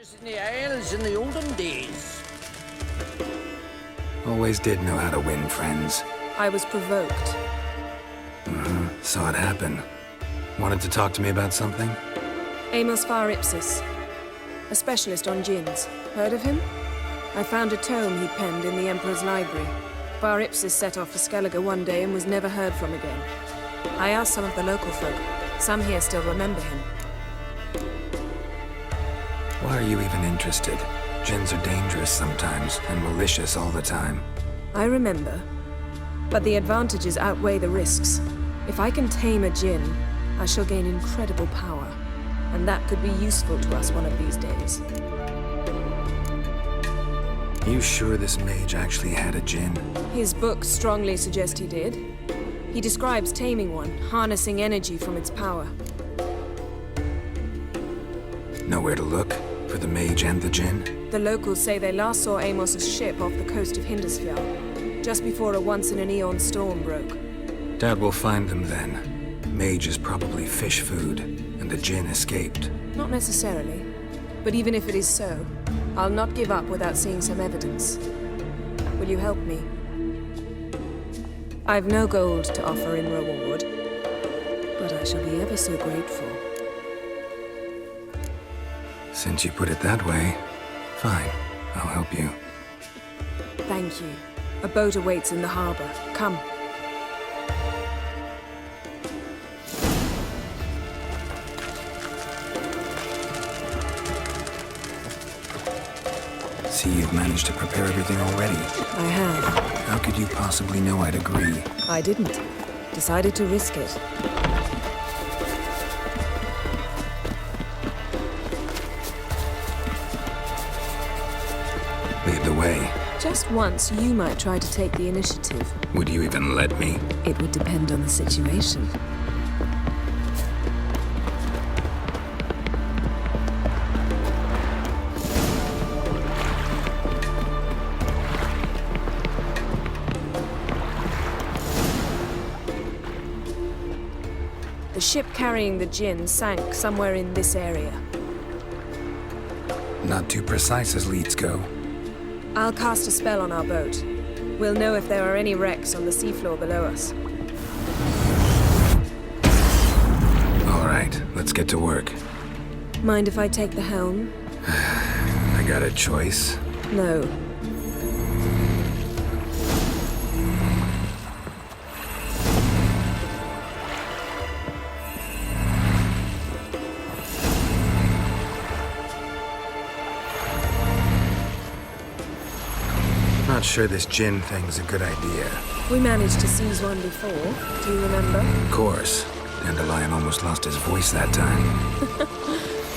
In the Isles in the olden days. Always did know how to win friends. I was provoked. Saw it happen. Wanted to talk to me about something? Amos Far Ipsis, a specialist on djinns. Heard of him? I found a tome he penned in the Emperor's library. Far Ipsis set off for Skellige one day and was never heard from again. I asked some of the local folk. Some here still remember him. Why are you even interested? Djinns are dangerous sometimes, and malicious all the time. I remember. But the advantages outweigh the risks. If I can tame a djinn, I shall gain incredible power. And that could be useful to us one of these days. You sure this mage actually had a djinn? His books strongly suggest he did. He describes taming one, harnessing energy from its power. Nowhere to look? For the mage and the djinn? The locals say they last saw Amos's ship off the coast of Hindisfjall, just before a once-in-an-eon storm broke. Doubt we'll find them then. Mage is probably fish food, and the djinn escaped. Not necessarily. But even if it is so, I'll not give up without seeing some evidence. Will you help me? I've no gold to offer in reward, but I shall be ever so grateful. Since you put it that way, fine. I'll help you. Thank you. A boat awaits in the harbor. Come. See, you've managed to prepare everything already. I have. How could you possibly know I'd agree? I didn't. Decided to risk it. Lead the way. Just once, you might try to take the initiative. Would you even let me? It would depend on the situation. The ship carrying the djinn sank somewhere in this area. Not too precise as leads go. I'll cast a spell on our boat. We'll know if there are any wrecks on the seafloor below us. All right, let's get to work. Mind if I take the helm? I got a choice. No. Not sure this djinn thing's a good idea. We managed to seize one before. Do you remember? Of course. Dandelion almost lost his voice that time.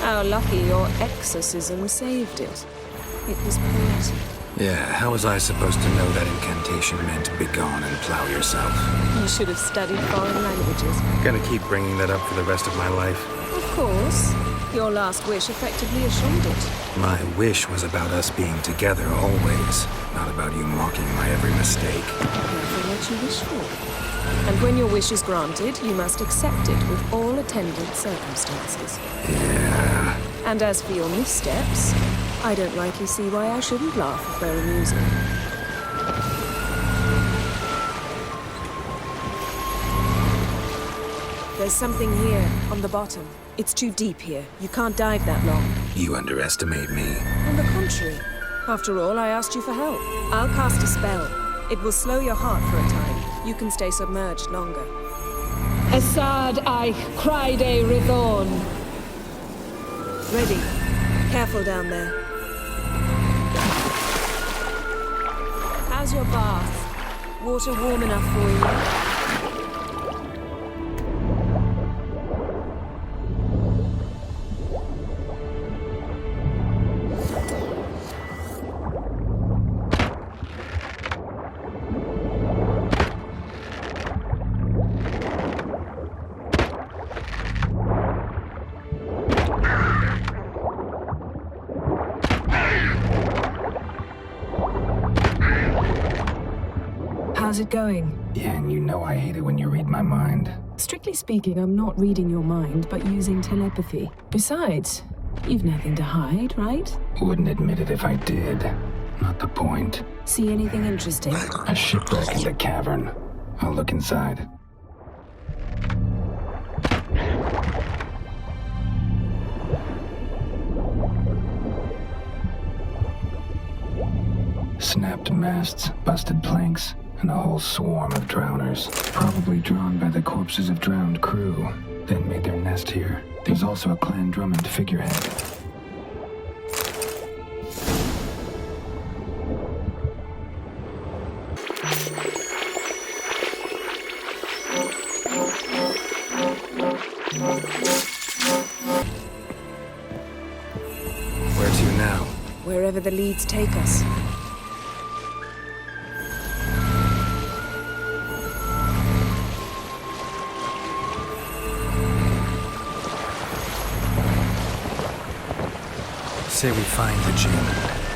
How lucky your exorcism saved it. It was poetic. Yeah, how was I supposed to know that incantation meant begone and plow yourself? You should have studied foreign languages. Gonna keep bringing that up for the rest of my life. Of course. Your last wish effectively assured it. My wish was about us being together always, not about you mocking my every mistake. Careful what you wish for. And when your wish is granted, you must accept it with all attendant circumstances. Yeah. And as for your missteps, I don't rightly see why I shouldn't laugh if they're amusing. There's something here, on the bottom. It's too deep here. You can't dive that long. You underestimate me. On the contrary. After all, I asked you for help. I'll cast a spell. It will slow your heart for a time. You can stay submerged longer. Assad I Cryde Rithorn. Ready. Careful down there. How's your bath? Water warm enough for you? How's it going? Yeah, and you know I hate it when you read my mind. Strictly speaking, I'm not reading your mind, but using telepathy. Besides, You've nothing to hide, right? Wouldn't admit it if I did. Not the point. See anything interesting? A shipwreck in the cavern. I'll look inside. Snapped masts, busted planks, and a whole swarm of drowners. Probably drawn by the corpses of drowned crew, then made their nest here. There's also a Clan Drummond figurehead. Where to now? Wherever the leads take us. Say we find the Jinn.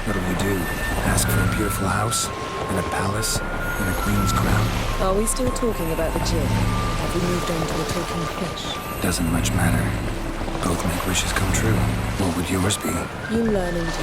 What'll we do? Ask for a beautiful house? In a palace? In a queen's crown? Are we still talking about the Jinn? Have we moved on to a talking fish? Doesn't much matter. Both make wishes come true. What would yours be? You learning to.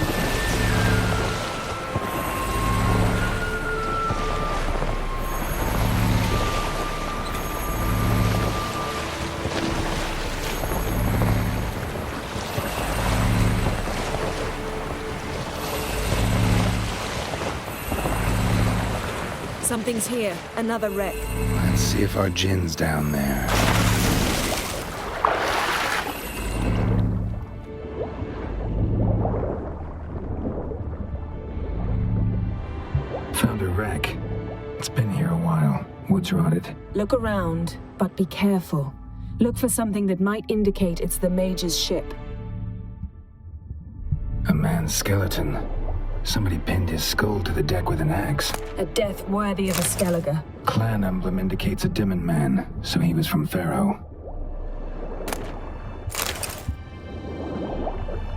Something's here. Another wreck. Let's see if our Jinn's down there. Found a wreck. It's been here a while. Wood's rotted. Look around, but be careful. Look for something that might indicate it's the Mage's ship. A man's skeleton. Somebody pinned his skull to the deck with an axe. A death worthy of a Skellige. Clan emblem indicates a Dimmen man, so he was from Pharaoh.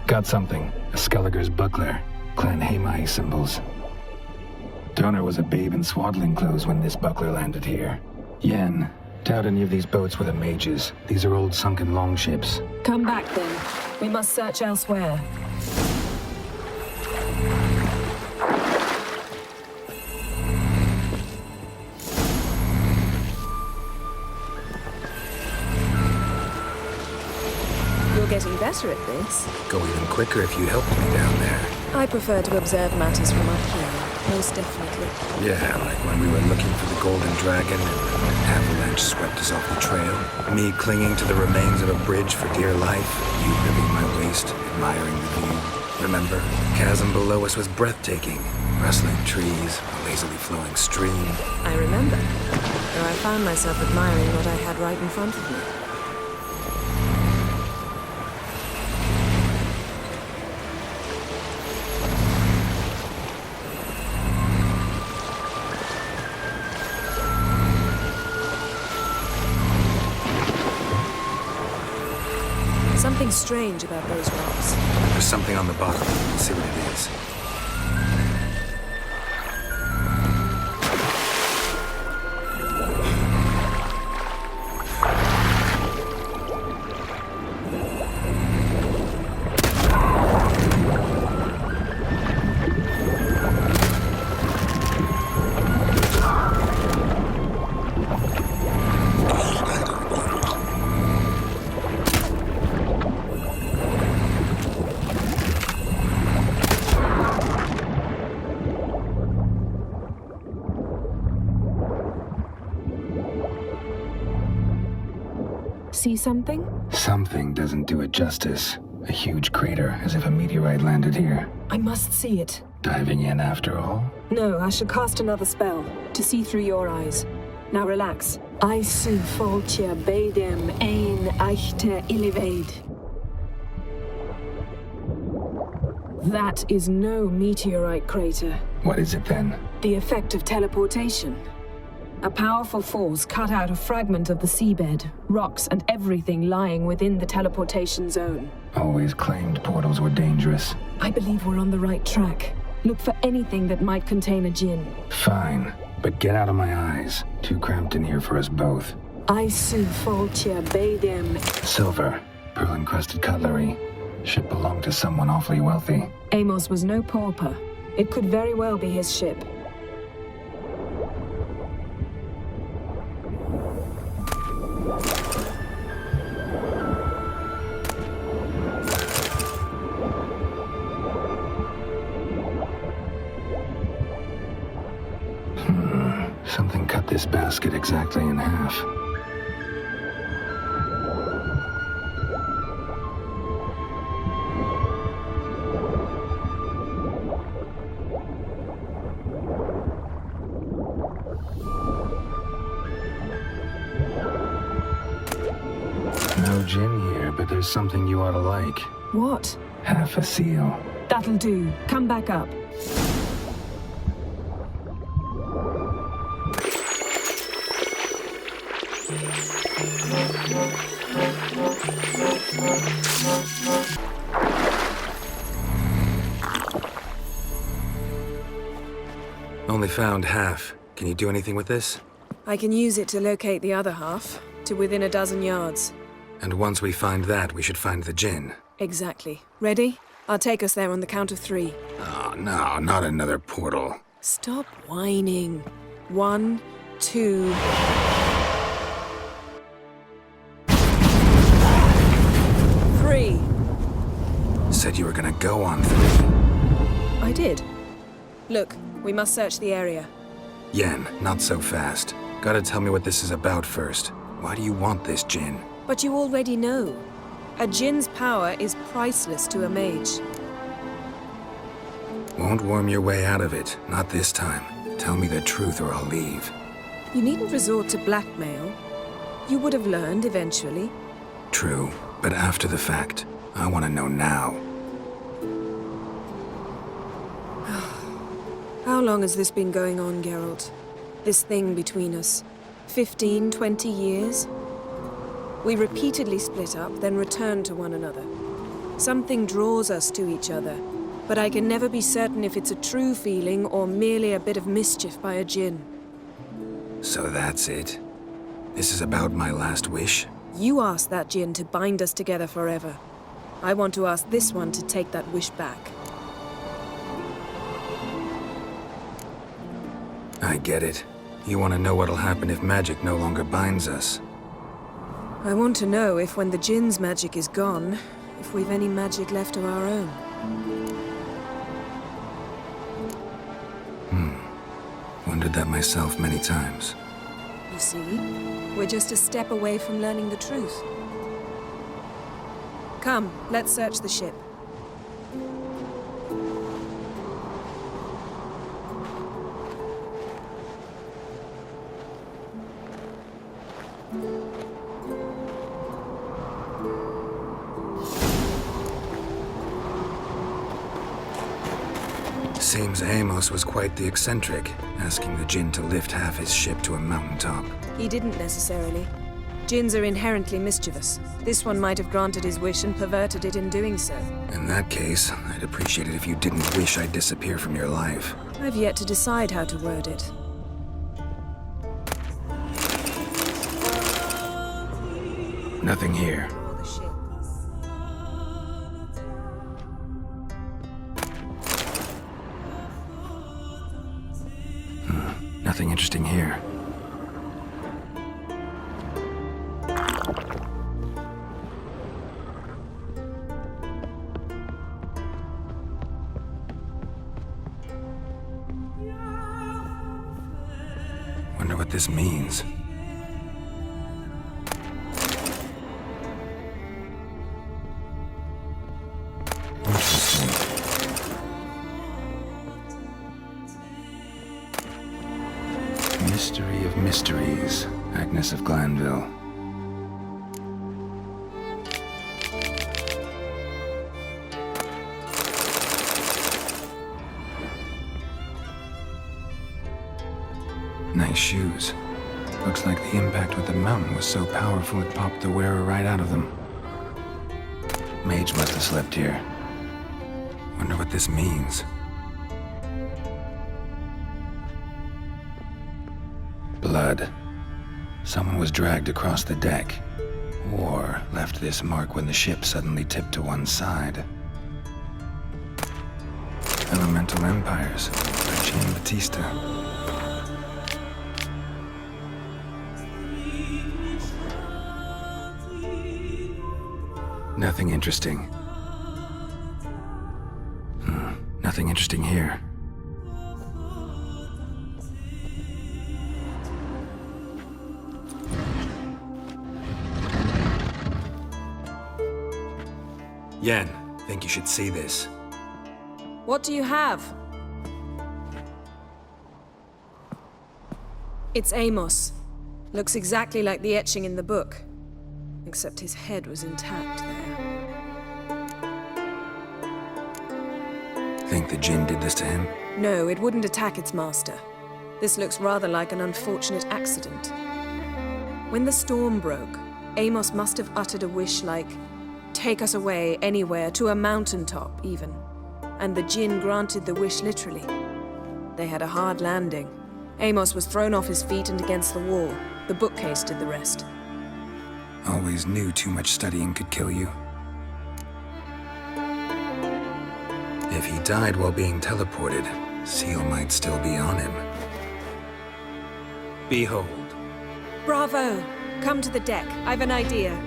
Got something. A Skellige's buckler. Clan Hamai symbols. Donner was a babe in swaddling clothes when this buckler landed here. Yen, doubt any of these boats were the Mages. These are old sunken longships. Come back then. We must search elsewhere. Getting better at this. Go even quicker if you helped me down there. I prefer to observe matters from up here, most definitely. Yeah, like when we were looking for the Golden Dragon and an avalanche swept us off the trail. Me clinging to the remains of a bridge for dear life. You gripping my waist, admiring the view. Remember? The chasm below us was breathtaking. Rustling trees, a lazily flowing stream. I remember. Though I found myself admiring what I had right in front of me. Something strange about those rocks. There's something on the bottom. We'll see what it is. See something? Something doesn't do it justice. A huge crater, as if a meteorite landed here. I must see it. Diving in after all? No, I should cast another spell, to see through your eyes. Now relax. Aisu foltia beidem ein eichte iliveid. That is no meteorite crater. What is it then? The effect of teleportation. A powerful force cut out a fragment of the seabed, rocks and everything lying within the teleportation zone. Always claimed portals were dangerous. I believe we're on the right track. Look for anything that might contain a Jinn. Fine, but get out of my eyes. Too cramped in here for us both. Aisu foltia beidem. Silver, pearl-encrusted cutlery. Ship belonged to someone awfully wealthy. Amos was no pauper. It could very well be his ship. Something cut this basket exactly in half. No gin here, but there's something you ought to like. What? Half a seal. That'll do. Come back up. Only found half. Can you do anything with this? I can use it to locate the other half, to within a dozen yards. And once we find that, we should find the gin. Exactly. Ready? I'll take us there on the count of 3. Oh, no, not another portal. Stop whining. 1, 2... Three. Said you were gonna go on 3. I did. Look, we must search the area. Yen, not so fast. Gotta tell me what this is about first. Why do you want this gin? But you already know. A djinn's power is priceless to a mage. Won't worm your way out of it. Not this time. Tell me the truth or I'll leave. You needn't resort to blackmail. You would have learned eventually. True, but after the fact. I want to know now. How long has this been going on, Geralt? This thing between us? 15, 20 years? We repeatedly split up, then returned to one another. Something draws us to each other, but I can never be certain if it's a true feeling or merely a bit of mischief by a djinn. So that's it? This is about my last wish? You asked that djinn to bind us together forever. I want to ask this one to take that wish back. I get it. You want to know what'll happen if magic no longer binds us. I want to know if when the djinn's magic is gone, if we've any magic left of our own. Wondered that myself many times. You see, we're just a step away from learning the truth. Come, let's search the ship. Seems Amos was quite the eccentric, asking the djinn to lift half his ship to a mountaintop. He didn't necessarily. Djinns are inherently mischievous. This one might have granted his wish and perverted it in doing so. In that case, I'd appreciate it if you didn't wish I'd disappear from your life. I've yet to decide how to word it. Nothing here. Or the ship. Nothing interesting here. Wonder what this means. Interesting. Mystery of mysteries, Agnes of Glanville. Nice shoes. Looks like the impact with the mountain was so powerful it popped the wearer right out of them. Mage must have slept here. Wonder what this means. Blood. Someone was dragged across the deck. war left this mark when the ship suddenly tipped to one side. Elemental Empires by Giambattista. Nothing interesting. Nothing interesting here. Yen, think you should see this. What do you have? It's Amos. Looks exactly like the etching in the book. Except his head was intact there. Think the Jinn did this to him? No, it wouldn't attack its master. This looks rather like an unfortunate accident. When the storm broke, Amos must have uttered a wish like, "Take us away, anywhere, to a mountaintop, even." And the Jinn granted the wish literally. They had a hard landing. Amos was thrown off his feet and against the wall. The bookcase did the rest. Always knew too much studying could kill you. If he died while being teleported, Seal might still be on him. Behold. Bravo! Come to the deck. I've an idea.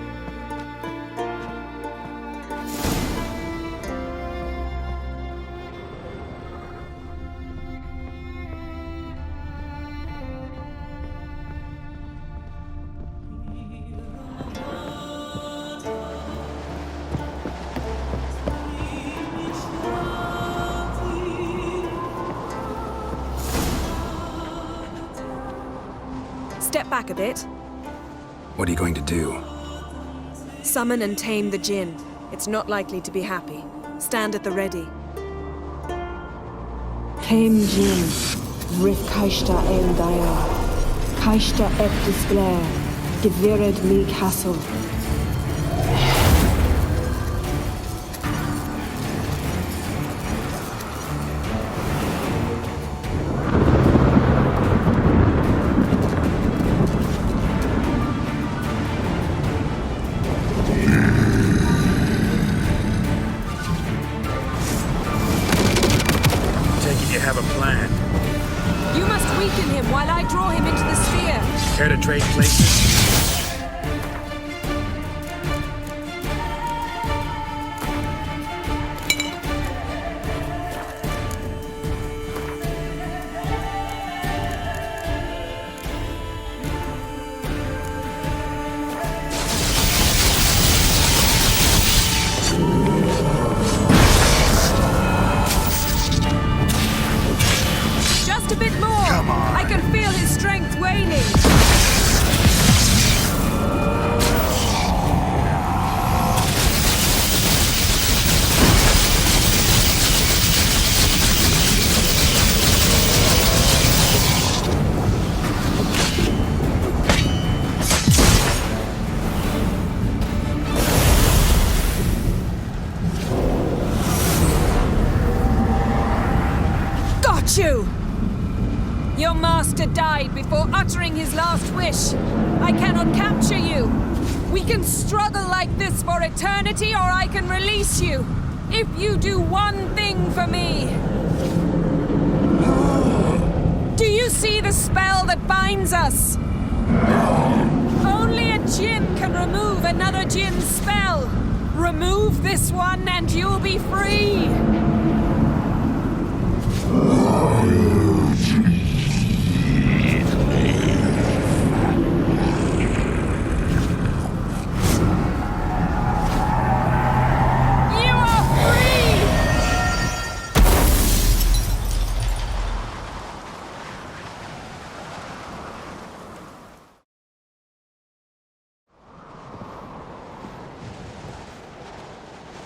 Step back a bit. What are you going to do? Summon and tame the Jinn. It's not likely to be happy. Stand at the ready. Tame Jinn, Rif Kaishta El Daya, Kaishta Et Disblair, Gevired Mi Castle. You have a plan. You must weaken him while I draw him into the sphere. Care to trade places? A bit more! Come on. I can feel his strength waning! Got you! Your master died before uttering his last wish. I cannot capture you. We can struggle like this for eternity, or I can release you. If you do one thing for me. Do you see the spell that binds us? Only a Jinn can remove another Jinn's spell. Remove this one and you'll be free.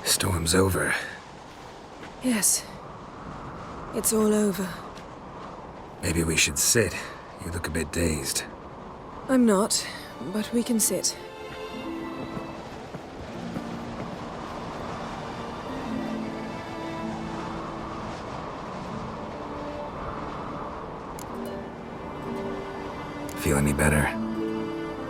Storm's over. Yes. It's all over. Maybe we should sit. You look a bit dazed. I'm not, but we can sit. Feel any better?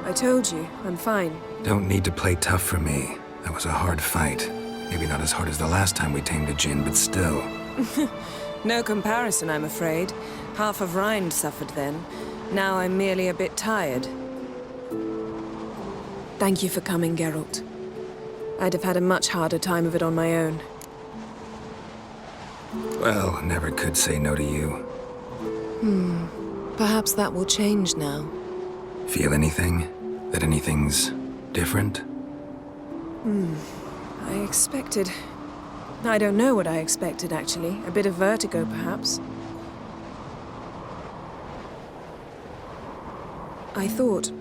I told you, I'm fine. Don't need to play tough for me. That was a hard fight. Maybe not as hard as the last time we tamed a djinn, but still. No comparison, I'm afraid. Half of Rind suffered then. Now I'm merely a bit tired. Thank you for coming, Geralt. I'd have had a much harder time of it on my own. Well, never could say no to you. Perhaps that will change now. Feel anything? That anything's different? I expected... I don't know what I expected, actually. A bit of vertigo, perhaps. I thought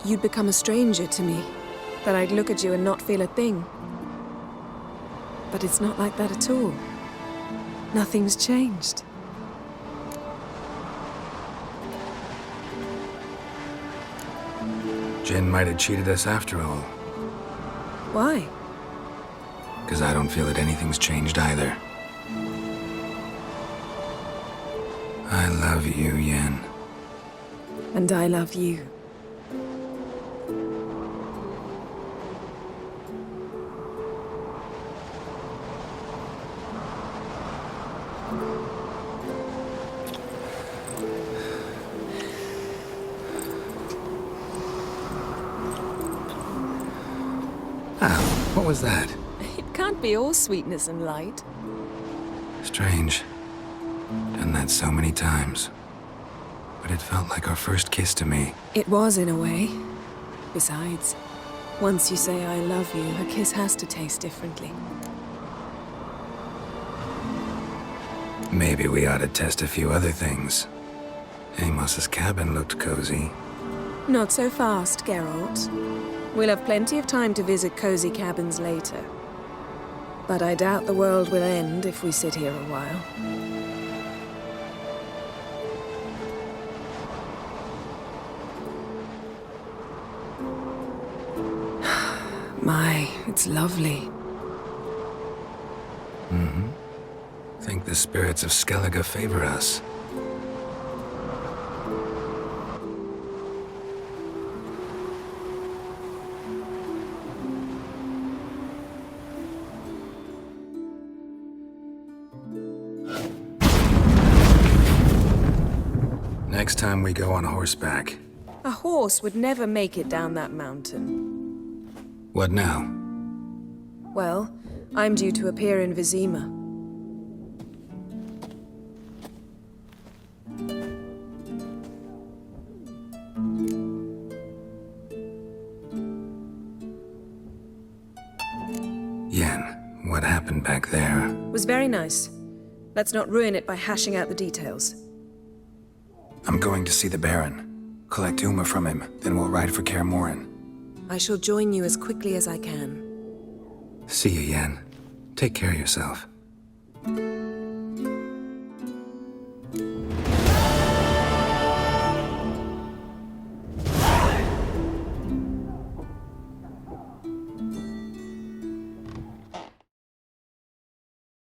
you'd become a stranger to me, that I'd look at you and not feel a thing. But it's not like that at all. Nothing's changed. Jinn might have cheated us after all. Why? Because I don't feel that anything's changed either. I love you, Yen. And I love you. Ah, what was that? It can't be all sweetness and light. Strange. Done that so many times. But it felt like our first kiss to me. It was, in a way. Besides, once you say I love you, a kiss has to taste differently. Maybe we ought to test a few other things. Amos's cabin looked cozy. Not so fast, Geralt. We'll have plenty of time to visit cozy cabins later. But I doubt the world will end if we sit here a while. My, it's lovely. Think the spirits of Skellige favor us. Next time we go on horseback. A horse would never make it down that mountain. What now? Well, I'm due to appear in Vizima. Yen, what happened back there? Was very nice. Let's not ruin it by hashing out the details. I'm going to see the Baron. Collect Uma from him, then we'll ride for Kaer Morhen. I shall join you as quickly as I can. See you, Yen. Take care of yourself.